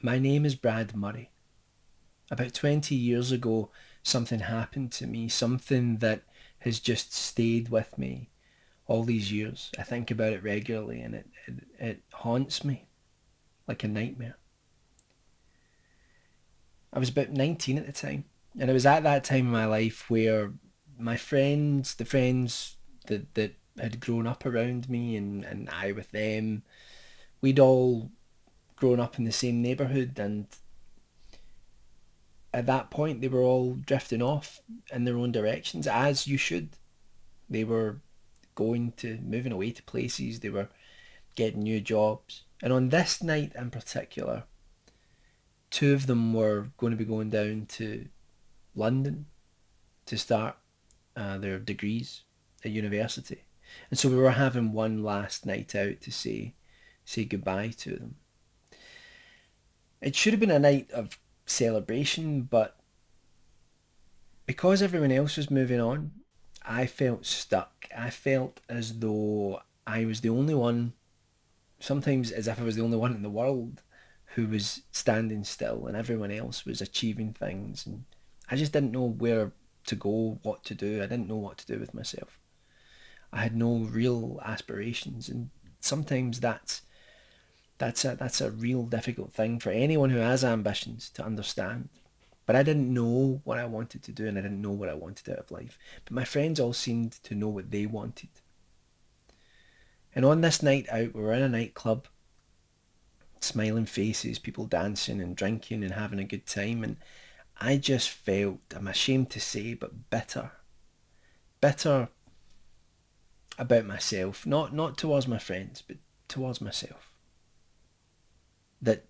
My name is Brad Murray. About 20 years ago, something happened to me, something that has just stayed with me all these years. I think about it regularly and it haunts me like a nightmare. I was about 19 at the time, and it was at that time in my life where my friends, the friends that had grown up around me and I with them, we'd all grown up in the same neighbourhood, and at that point they were all drifting off in their own directions, as you should. They were moving away to places, they were getting new jobs. And on this night in particular, two of them were going to be going down to London to start their degrees at university. And so we were having one last night out to say goodbye to them. It should have been a night of celebration, but because everyone else was moving on, I felt stuck. I felt as though I was the only one, sometimes as if I was the only one in the world who was standing still and everyone else was achieving things. And I just didn't know where to go, what to do. I didn't know what to do with myself. I had no real aspirations, and sometimes that's a real difficult thing for anyone who has ambitions to understand. But I didn't know what I wanted to do, and I didn't know what I wanted out of life. But my friends all seemed to know what they wanted. And on this night out, we were in a nightclub, smiling faces, people dancing and drinking and having a good time. And I just felt, I'm ashamed to say, but bitter. Bitter about myself. Not towards my friends, but towards myself. That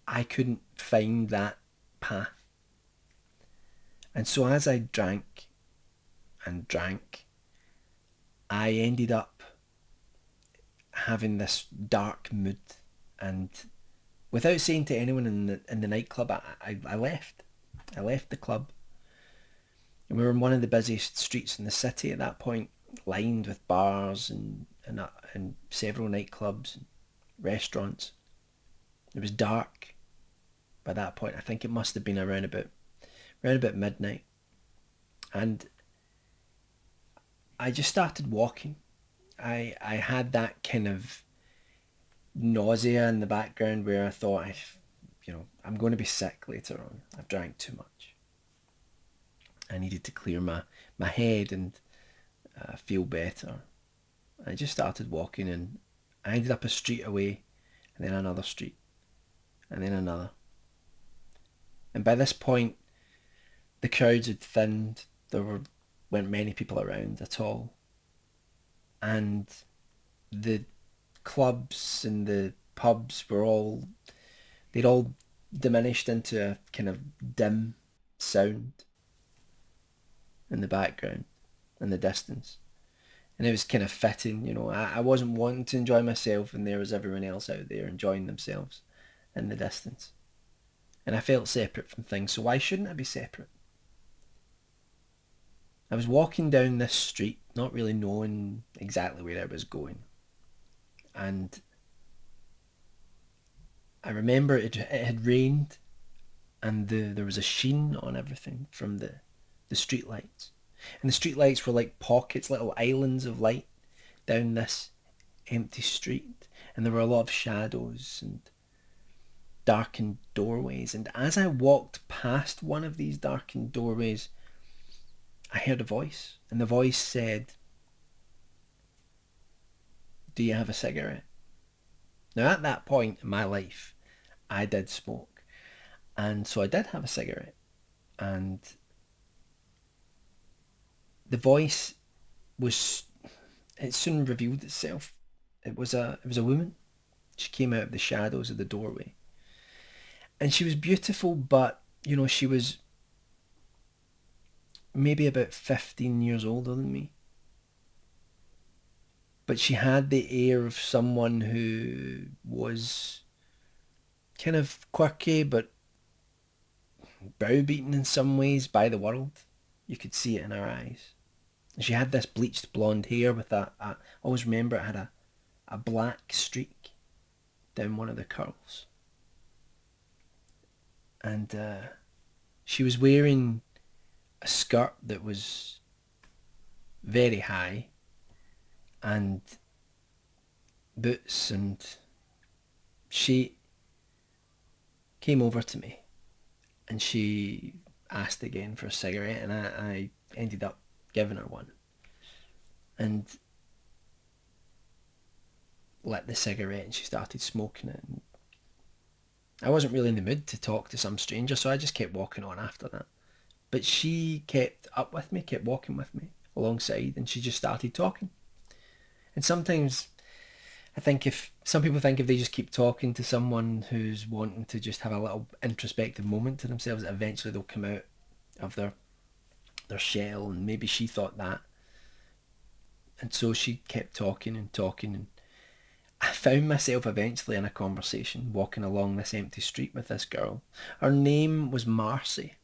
I couldn't find that path. And so as I drank and drank, I ended up having this dark mood, and without saying to anyone in the nightclub, I left. I left the club, and we were in one of the busiest streets in the city at that point, lined with bars and several nightclubs and restaurants. It was dark by that point. I think it must have been around about midnight, and I just started walking. I had that kind of nausea in the background where I thought I'm going to be sick later on. I've drank too much. I needed to clear my head and feel better. I just started walking, and I ended up a street away, and then another street, and then another. And by this point, the crowds had thinned. Weren't many people around at all, and the clubs and the pubs they'd all diminished into a kind of dim sound in the background, in the distance. And it was kind of fitting, I wasn't wanting to enjoy myself, and there was everyone else out there enjoying themselves in the distance. And I felt separate from things, so why shouldn't I be separate? I was walking down this street, not really knowing exactly where I was going. And I remember it had rained, and there was a sheen on everything from the street lights. And the street lights were like pockets, little islands of light down this empty street. And there were a lot of shadows and darkened doorways. And as I walked past one of these darkened doorways, I heard a voice. And the voice said, "Do you have a cigarette?" Now at that point in my life, I did smoke. And so I did have a cigarette. And the voice was, it soon revealed itself. It was a woman. She came out of the shadows of the doorway. And she was beautiful, but she was maybe about 15 years older than me. But she had the air of someone who was kind of quirky, but browbeaten in some ways by the world. You could see it in her eyes. And she had this bleached blonde hair with I always remember it had a black streak down one of the curls. And she was wearing a skirt that was very high and boots, and she came over to me and she asked again for a cigarette, and I ended up giving her one and lit the cigarette, and she started smoking it. And I wasn't really in the mood to talk to some stranger, so I just kept walking on after that. But she kept up with me, kept walking with me alongside, and she just started talking. And sometimes I think if some people think if they just keep talking to someone who's wanting to just have a little introspective moment to themselves, eventually they'll come out of their shell, and maybe she thought that. And so she kept talking and talking, and I found myself eventually in a conversation walking along this empty street with this girl. Her name was Marcy,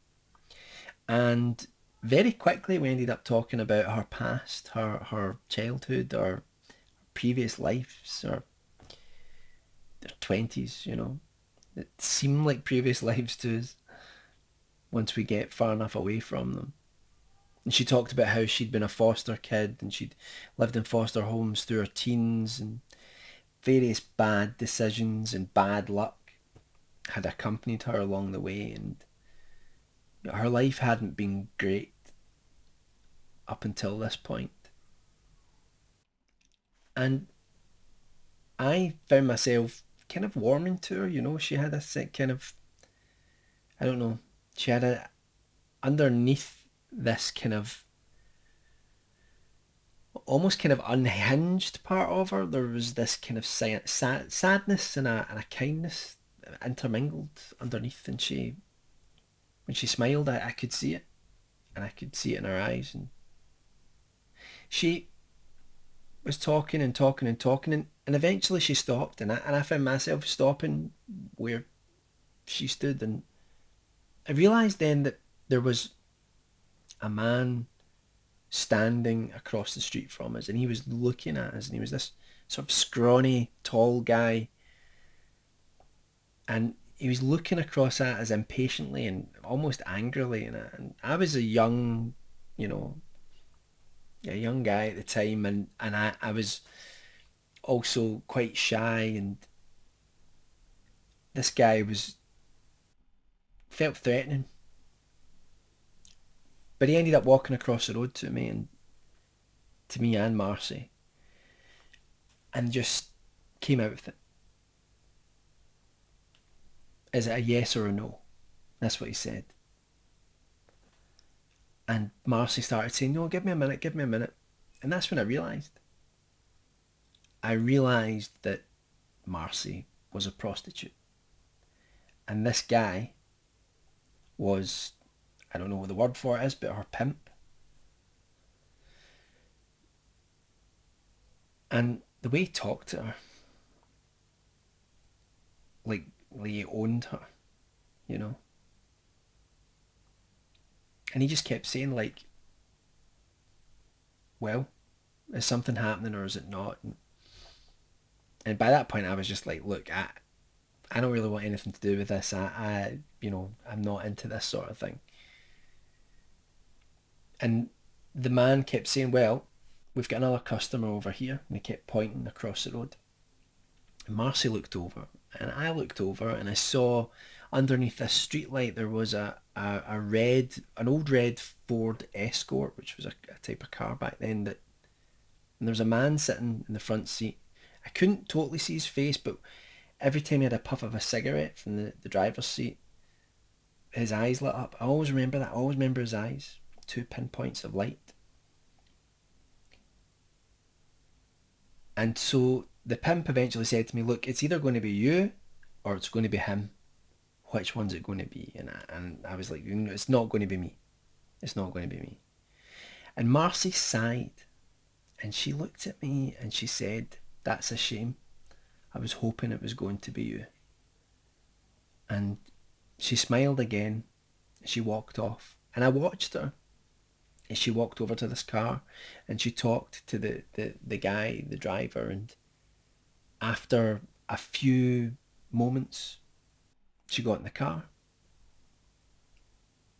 and very quickly we ended up talking about her past, her childhood, her previous lives, or their 20s, you know. It seemed like previous lives to us once we get far enough away from them. And she talked about how she'd been a foster kid and she'd lived in foster homes through her teens, and various bad decisions and bad luck had accompanied her along the way, and her life hadn't been great up until this point. And I found myself kind of warming to her, you know. She had a kind of, I don't know, she had a, underneath this kind of, almost kind of unhinged part of her, there was this kind of sadness and a kindness intermingled underneath. And she, when she smiled, I could see it, and I could see it in her eyes. And she was talking and talking and talking, and eventually she stopped, and I found myself stopping where she stood, and I realised then that there was a man standing across the street from us, and he was looking at us, and he was this sort of scrawny, tall guy, and he was looking across at us impatiently and almost angrily, and I was a young, you know, a young guy at the time, and I was also quite shy, and this guy was felt threatening, but he ended up walking across the road to me and Marcy, and just came out with it. Is it a yes or a no? That's what he said. And Marcy started saying, no, give me a minute, give me a minute. And that's when I realised. I realised that Marcy was a prostitute. And this guy was, I don't know what the word for it is, but her pimp. And the way he talked to her, like he owned her, you know. And he just kept saying, like, well, is something happening or is it not? And by that point, I was just like, look, I don't really want anything to do with this. You know, I'm not into this sort of thing. And the man kept saying, well, we've got another customer over here. And he kept pointing across the road. And Marcy looked over, and I looked over, and I saw underneath this street light there was an old red Ford Escort, which was a type of car back then. And there was a man sitting in the front seat. I couldn't totally see his face, but every time he had a puff of a cigarette from the driver's seat, his eyes lit up. I always remember that. I always remember his eyes. Two pinpoints of light. And so the pimp eventually said to me, look, it's either going to be you or it's going to be him. Which one's it going to be? And I was like, it's not going to be me. It's not going to be me. And Marcy sighed, and she looked at me and she said, that's a shame. I was hoping it was going to be you. And she smiled again. She walked off. And I watched her as she walked over to this car, and she talked to the guy, the driver. And after a few moments, she got in the car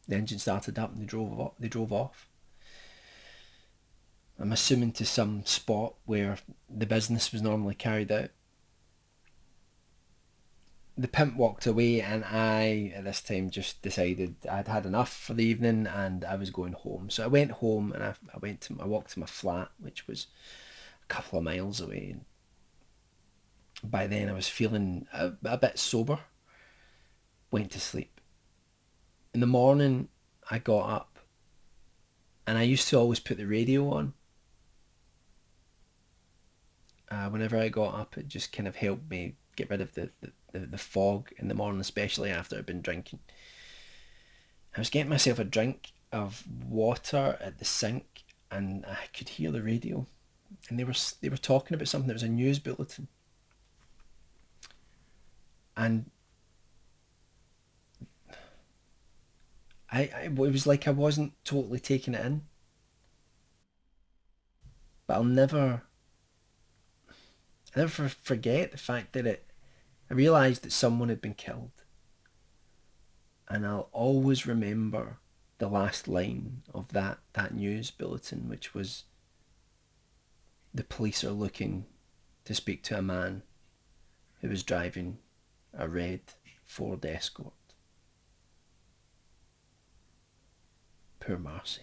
The engine started up and they drove off. I'm assuming to some spot where the business was normally carried out. The pimp walked away, and I, at this time, just decided I'd had enough for the evening and I was going home. So I went home and I walked to my flat, which was a couple of miles away. And by then, I was feeling a bit sober. Went to sleep. In the morning, I got up, and I used to always put the radio on. Whenever I got up, it just kind of helped me get rid of the fog in the morning, especially after I'd been drinking. I was getting myself a drink of water at the sink, and I could hear the radio, and they were talking about something. It was a news bulletin, and it was like I wasn't totally taking it in, but I'll never forget the fact that I realised that someone had been killed, and I'll always remember the last line of that news bulletin, which was, the police are looking to speak to a man who was driving a red Ford Escort. Poor Marcy.